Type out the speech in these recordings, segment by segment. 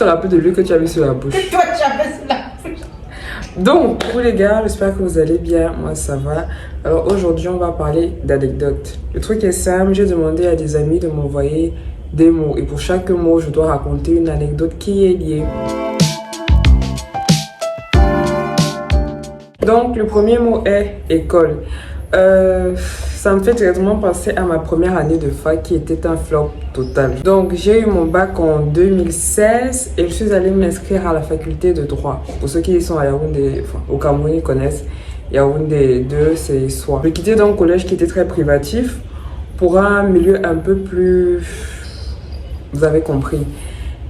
te rappelles de l'huile que tu as mis sur la bouche. Que toi, tu as mis sur la bouche. Donc, vous les gars, j'espère que vous allez bien. Moi, ça va. Alors, aujourd'hui, on va parler d'anecdotes. Le truc est simple. J'ai demandé à des amis de m'envoyer des mots. Et pour chaque mot, je dois raconter une anecdote qui est liée. Donc, le premier mot est école. Ça me fait directement penser à ma première année de fac qui était un flop total. Donc, j'ai eu mon bac en 2016 et je suis allée m'inscrire à la faculté de droit. Pour ceux qui sont à Yaoundé, enfin, au Cameroun, ils connaissent Yaoundé 2, c'est soit. Je quittais donc un collège qui était très privatif pour un milieu un peu plus... Vous avez compris.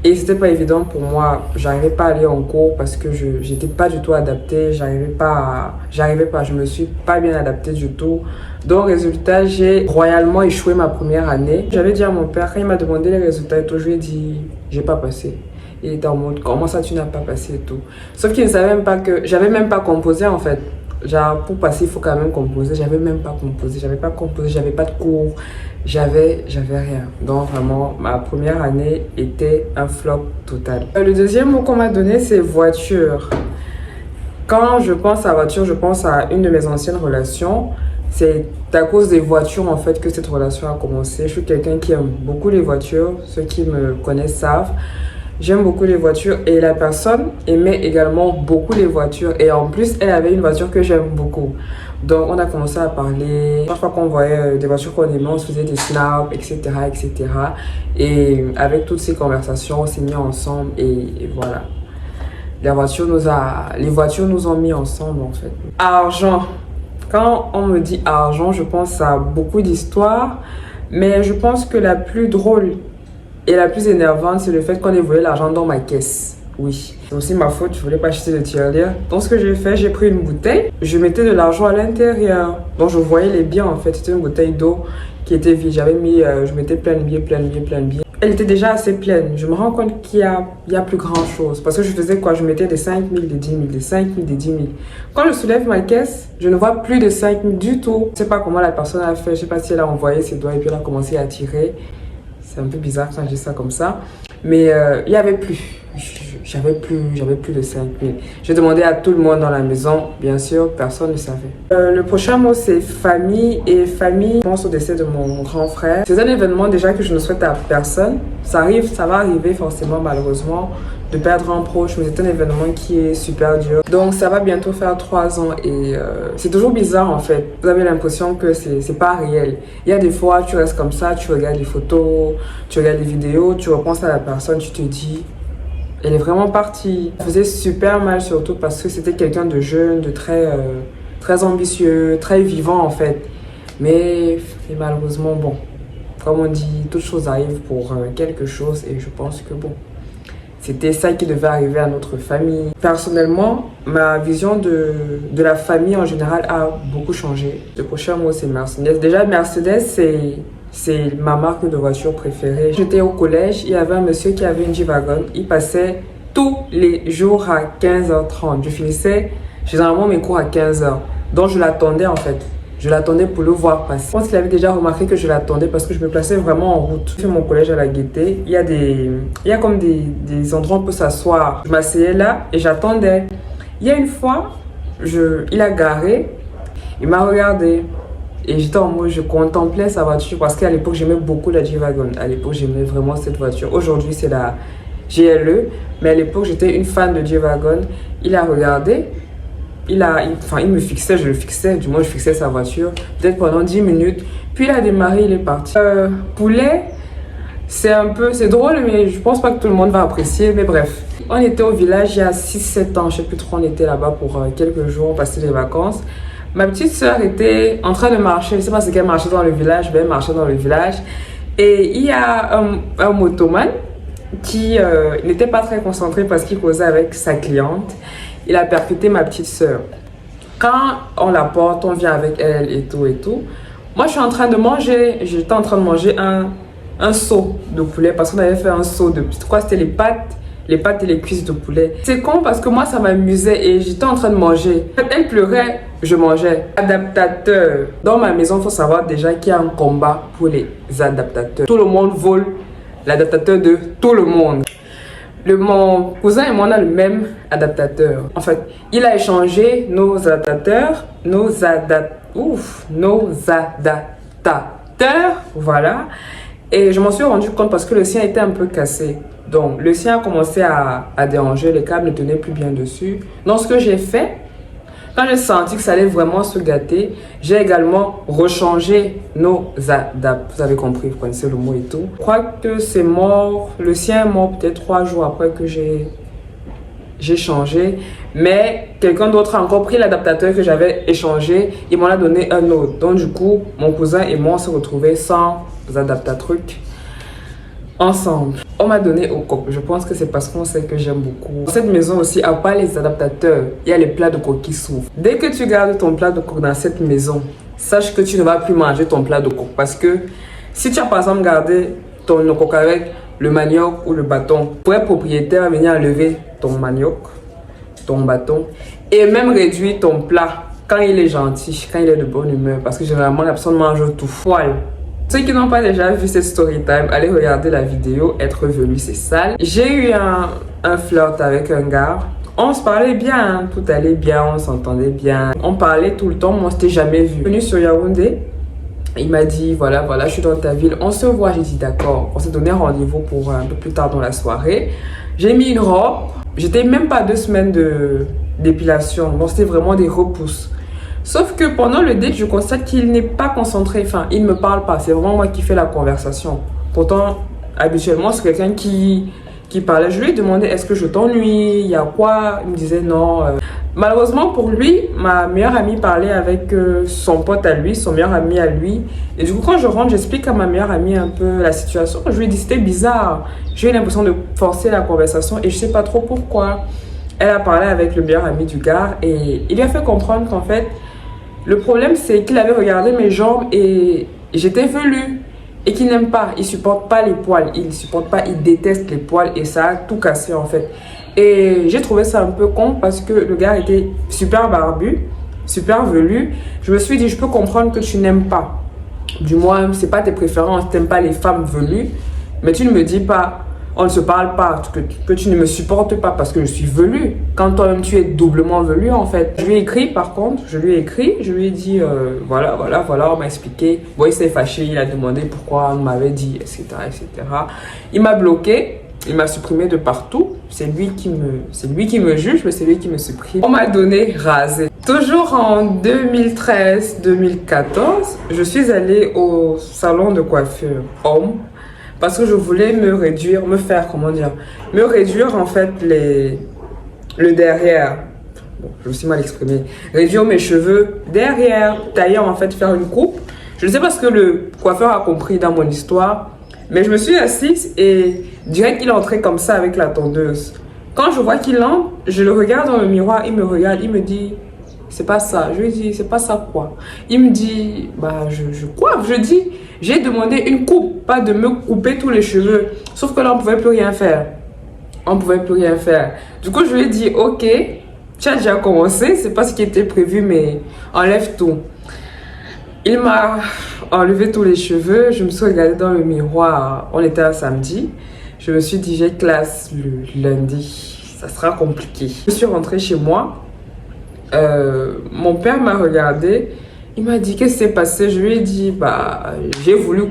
Et c'était pas évident pour moi, j'arrivais pas à aller en cours parce que j'étais pas du tout adaptée, je me suis pas bien adaptée du tout. Donc résultat, j'ai royalement échoué ma première année. J'avais dit à mon père, quand il m'a demandé les résultats et tout, je lui ai dit, j'ai pas passé. Il était en mode, comment ça tu n'as pas passé et tout. Sauf qu'il ne savait même pas que, j'avais même pas composé en fait. Genre, pour passer, il faut quand même composer. J'avais même pas composé, j'avais pas de cours, j'avais rien. Donc vraiment, ma première année était un flop total. Le deuxième mot qu'on m'a donné, c'est voiture. Quand je pense à voiture, je pense à une de mes anciennes relations. C'est à cause des voitures en fait que cette relation a commencé. Je suis quelqu'un qui aime beaucoup les voitures. Ceux qui me connaissent savent. J'aime beaucoup les voitures et la personne aimait également beaucoup les voitures. Et en plus, elle avait une voiture que j'aime beaucoup. Donc, on a commencé à parler. Chaque fois qu'on voyait des voitures qu'on aimait, on se faisait des snaps, etc., etc. Et avec toutes ces conversations, on s'est mis ensemble et voilà. Les voitures nous ont mis ensemble en fait. Argent. Quand on me dit argent, je pense à beaucoup d'histoires. Mais je pense que la plus drôle et la plus énervante, c'est le fait qu'on ait volé l'argent dans ma caisse. Oui, c'est aussi ma faute, je voulais pas acheter de tirelire. Donc ce que j'ai fait, j'ai pris une bouteille, je mettais de l'argent à l'intérieur. Donc je voyais les billets en fait, c'était une bouteille d'eau qui était vide. J'avais mis, je mettais plein de billets. Elle était déjà assez pleine. Je me rends compte qu'il y a plus grand chose. Parce que je faisais quoi? Je mettais des 5 000, des 10 000, des 5 000, des 10 000. Quand je soulève ma caisse, je ne vois plus de 5 000 du tout. Je sais pas comment la personne a fait, je sais pas si elle a envoyé ses doigts et puis elle a commencé à tirer. C'est un peu bizarre quand je dis ça comme ça. Mais il n'y avait plus. J'avais plus de 5 000. J'ai demandé à tout le monde dans la maison. Bien sûr, personne ne savait. Le prochain mot, c'est famille. Et famille, je pense au décès de mon grand frère. C'est un événement déjà que je ne souhaite à personne. Ça va arriver forcément, malheureusement, de perdre un proche. Mais c'est un événement qui est super dur. Donc, ça va bientôt faire 3 ans. Et c'est toujours bizarre, en fait. Vous avez l'impression que c'est pas réel. Il y a des fois, tu restes comme ça, tu regardes les photos, tu regardes les vidéos, tu repenses à la personne, tu te dis... Elle est vraiment partie. Ça faisait super mal, surtout parce que c'était quelqu'un de jeune, de très ambitieux, très vivant en fait. Mais malheureusement, bon, comme on dit, toutes choses arrivent pour quelque chose et je pense que bon, c'était ça qui devait arriver à notre famille. Personnellement, ma vision de la famille en général a beaucoup changé. Le prochain mot, c'est Mercedes. Déjà, Mercedes, c'est ma marque de voiture préférée. J'étais au collège, il y avait un monsieur qui avait une G-Wagon. Il passait tous les jours à 15h30. Je finissais généralement mes cours à 15h. Donc je l'attendais en fait. Je l'attendais pour le voir passer. Je pense qu'il avait déjà remarqué que je l'attendais parce que je me plaçais vraiment en route. J'ai fait mon collège à la Gaîté. Il y a comme des endroits où on peut s'asseoir. Je m'asseyais là et j'attendais. Il y a une fois, il a garé. Il m'a regardé. Et j'étais en mode, je contemplais sa voiture parce qu'à l'époque, j'aimais beaucoup la G-Wagon. À l'époque, j'aimais vraiment cette voiture. Aujourd'hui, c'est la GLE. Mais à l'époque, j'étais une fan de G-Wagon. Il a regardé. Il me fixait, je le fixais. Du moins, je fixais sa voiture. Peut-être pendant 10 minutes. Puis, il a démarré, il est parti. Poulet, c'est drôle, mais je pense pas que tout le monde va apprécier. Mais bref. On était au village il y a 6-7 ans. Je sais plus trop, on était là-bas pour quelques jours. On passait les vacances. Ma petite soeur était en train de marcher, je ne sais pas ce qu'elle marchait dans le village, mais elle marchait dans le village. Et il y a un motoman qui n'était pas très concentré parce qu'il causait avec sa cliente. Il a percuté ma petite soeur. Quand on la porte, on vient avec elle et tout et tout. Moi, j'étais en train de manger un seau de poulet parce qu'on avait fait un seau de... Quoi, c'était les pâtes et les cuisses de poulet. C'est con parce que moi, ça m'amusait et j'étais en train de manger. Elle pleurait, je mangeais. Adaptateur. Dans ma maison, il faut savoir déjà qu'il y a un combat pour les adaptateurs. Tout le monde vole l'adaptateur de tout le monde. Mon cousin et moi, on a le même adaptateur. En fait, il a échangé nos adaptateurs, nos adaptateurs, voilà. Et je m'en suis rendu compte parce que le sien était un peu cassé. Donc, le sien a commencé à déranger, les câbles ne tenaient plus bien dessus. Donc, ce que j'ai fait, quand j'ai senti que ça allait vraiment se gâter, j'ai également rechangé nos adaptateurs. Vous avez compris, vous connaissez le mot et tout. Je crois que c'est mort, le sien est mort peut-être 3 jours après que j'ai changé. Mais quelqu'un d'autre a encore pris l'adaptateur que j'avais échangé. Il m'en a donné un autre. Donc du coup, mon cousin et moi on se retrouvés sans adaptateurs ensemble. On m'a donné au coq. Je pense que c'est parce qu'on sait que j'aime beaucoup. Dans cette maison aussi, à part les adaptateurs, il y a les plats de coq qui s'ouvrent. Dès que tu gardes ton plat de coq dans cette maison, sache que tu ne vas plus manger ton plat de coq. Parce que si tu as par exemple gardé ton coq avec le manioc ou le bâton, le propriétaire va venir enlever ton manioc, ton bâton et même réduire ton plat quand il est gentil, quand il est de bonne humeur. Parce que généralement, la personne mange tout. Poil. Ceux qui n'ont pas déjà vu cette story time, allez regarder la vidéo, être venu c'est sale. J'ai eu un flirt avec un gars. On se parlait bien, tout allait bien, on s'entendait bien. On parlait tout le temps, mais on s'était jamais vu. Venu sur Yaoundé, il m'a dit voilà, je suis dans ta ville, on se voit. J'ai dit d'accord. On s'est donné rendez-vous pour un peu plus tard dans la soirée. J'ai mis une robe. J'étais même pas 2 semaines d'épilation, donc c'était vraiment des repousses. Sauf que pendant le date, je constate qu'il n'est pas concentré. Enfin, il ne me parle pas. C'est vraiment moi qui fais la conversation. Pourtant, habituellement, c'est quelqu'un qui parlait. Je lui ai demandé, est-ce que je t'ennuie? Il y a quoi? Il me disait non. Malheureusement pour lui, ma meilleure amie parlait avec son pote à lui, son meilleur ami à lui. Et du coup, quand je rentre, j'explique à ma meilleure amie un peu la situation. Je lui ai dit, c'était bizarre. J'ai eu l'impression de forcer la conversation et je ne sais pas trop pourquoi. Elle a parlé avec le meilleur ami du gars et il lui a fait comprendre qu'en fait, le problème, c'est qu'il avait regardé mes jambes et j'étais velue. Et qu'il n'aime pas, il supporte pas les poils. Il supporte pas, il déteste les poils et ça a tout cassé en fait. Et j'ai trouvé ça un peu con parce que le gars était super barbu, super velu. Je me suis dit, je peux comprendre que tu n'aimes pas. Du moins, c'est pas tes préférences, tu n'aimes pas les femmes velues. Mais tu ne me dis pas, on ne se parle pas, que tu ne me supportes pas parce que je suis velue. Quand toi-même tu es doublement velu en fait. Je lui ai écrit par contre, je lui ai dit voilà, on m'a expliqué. Bon, il s'est fâché, il a demandé pourquoi on m'avait dit, etc. Il m'a bloqué, il m'a supprimé de partout. C'est lui qui me juge, mais c'est lui qui me supprime. On m'a donné rasé. Toujours en 2013-2014, je suis allée au salon de coiffure homme. Parce que je voulais me réduire en fait le derrière. Bon, je me suis mal exprimée. Réduire mes cheveux derrière, tailler en fait, faire une coupe. Je ne sais pas ce que le coiffeur a compris dans mon histoire, mais je me suis assise et direct qu'il est entré comme ça avec la tondeuse. Quand je vois qu'il entre, je le regarde dans le miroir, il me regarde, il me dit c'est pas ça. Je lui dis c'est pas ça quoi. Il me dit bah je coiffe. Je dis j'ai demandé une coupe, pas de me couper tous les cheveux. Sauf que là, on ne pouvait plus rien faire. Du coup, je lui ai dit, ok, tu as déjà commencé, c'est pas ce qui était prévu, mais enlève tout. Il m'a enlevé tous les cheveux, je me suis regardée dans le miroir, on était un samedi. Je me suis dit, j'ai classe le lundi, ça sera compliqué. Je suis rentrée chez moi, mon père m'a regardé. Il m'a dit, qu'est-ce qui s'est passé? Je lui ai dit, bah, j'ai voulu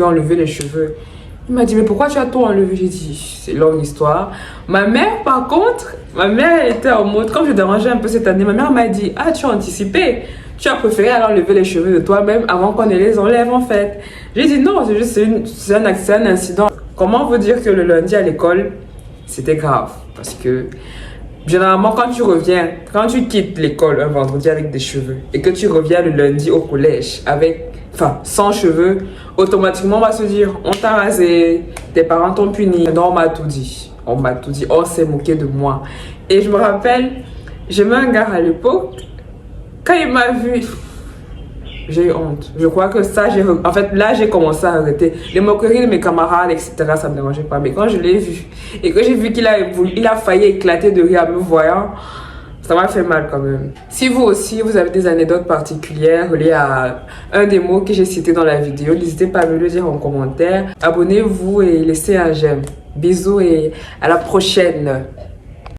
enlever les cheveux. Il m'a dit, mais pourquoi tu as tout enlevé? J'ai dit, c'est longue histoire. Ma mère, par contre, elle était en mode, comme je dérangeais un peu cette année, ma mère m'a dit, ah, tu as anticipé. Tu as préféré alors enlever les cheveux de toi-même avant qu'on ne les enlève en fait. J'ai dit, non, c'est juste un incident. Comment vous dire que le lundi à l'école, c'était grave? Parce que généralement, quand tu quittes l'école un vendredi avec des cheveux et que tu reviens le lundi au collège sans cheveux, automatiquement on va se dire, on t'a rasé, tes parents t'ont puni. Non, on m'a tout dit, on s'est moqué de moi. Et je me rappelle, j'aimais un gars à l'époque, quand il m'a vu, j'ai eu honte. Je crois que ça, en fait, là, j'ai commencé à arrêter. Les moqueries de mes camarades, etc., ça ne me dérangeait pas. Mais quand je l'ai vu et que j'ai vu qu'il a failli éclater de rire en me voyant, Ça m'a fait mal quand même. Si vous aussi, vous avez des anecdotes particulières reliées à un des mots que j'ai cité dans la vidéo, n'hésitez pas à me le dire en commentaire. Abonnez-vous et laissez un j'aime. Bisous et à la prochaine.